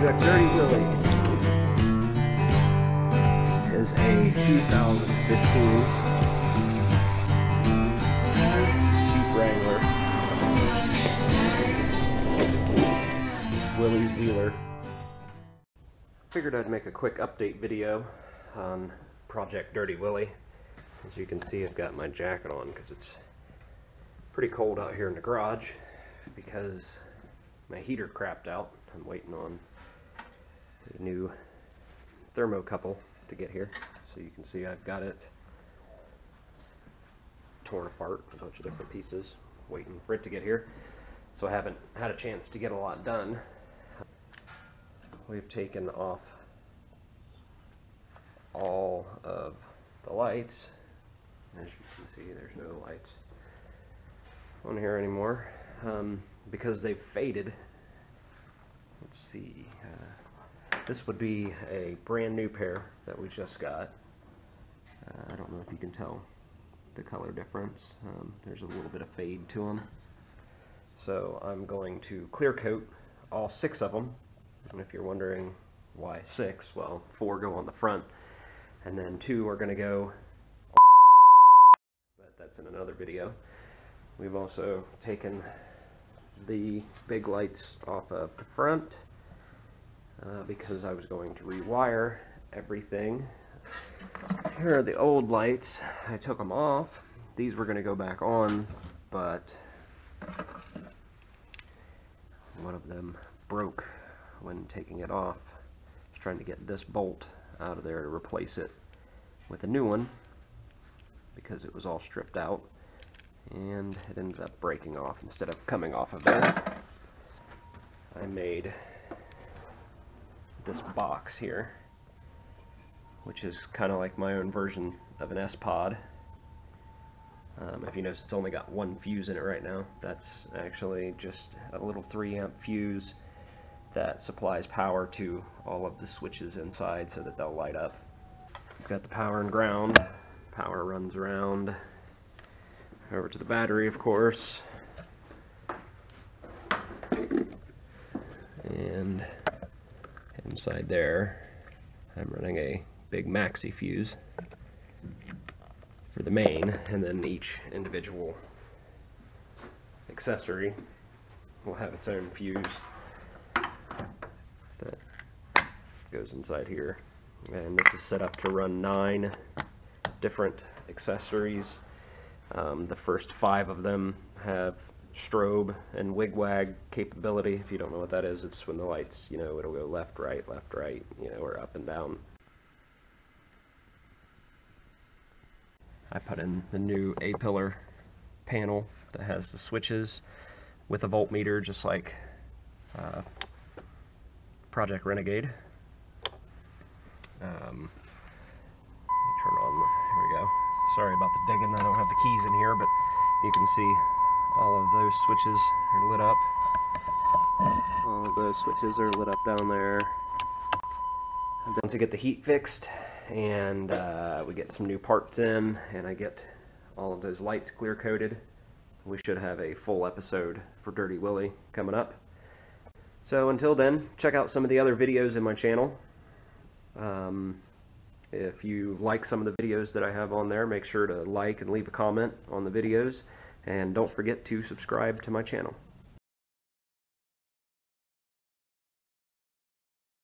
Project Dirty Willy is a 2015 Jeep Wrangler. Willy's Wheeler. Figured I'd make a quick update video on Project Dirty Willy. As you can see, I've got my jacket on because it's pretty cold out here in the garage because my heater crapped out. I'm waiting on a new thermocouple to get here. So you can see I've got it torn apart, a bunch of different pieces, waiting for it to get here. So I haven't had a chance to get a lot done. We've taken off all of the lights. As you can see, there's no lights on here anymore because they've faded. Let's see, this would be a brand new pair that we just got. I don't know if you can tell the color difference. There's a little bit of fade to them. So I'm going to clear coat all 6 of them. And if you're wondering why 6, well, 4 go on the front and then 2 are going to go, but that's in another video. We've also taken the big lights off of the front because I was going to rewire everything. Here are the old lights. I took them off. These were going to go back on, but one of them broke when taking it off. I was trying to get this bolt out of there to replace it with a new one because it was all stripped out, and it ended up breaking off instead of coming off of there. I made this box here, which is kind of like my own version of an S-Pod. If you notice, it's only got 1 fuse in it right now. That's actually just a little 3-amp fuse that supplies power to all of the switches inside so that they'll light up. Got the power and ground. Power runs around over to the battery, of course. And inside there, I'm running a big maxi fuse for the main, and then each individual accessory will have its own fuse that goes inside here. And this is set up to run 9 different accessories. The first 5 of them have strobe and wig-wag capability. If you don't know what that is, it's when the lights, you know, it'll go left, right, you know, or up and down. I put in the new A-pillar panel that has the switches with a voltmeter, just like Project Renegade. Let me turn on, here we go. Sorry about the digging, I don't have the keys in here, but you can see all of those switches are lit up. All of those switches are lit up down there. And then to get the heat fixed, and we get some new parts in, and I get all of those lights clear coated, we should have a full episode for Dirty Willy coming up. So until then, check out some of the other videos in my channel. If you like some of the videos that I have on there, make sure to like and leave a comment on the videos, and don't forget to subscribe to my channel.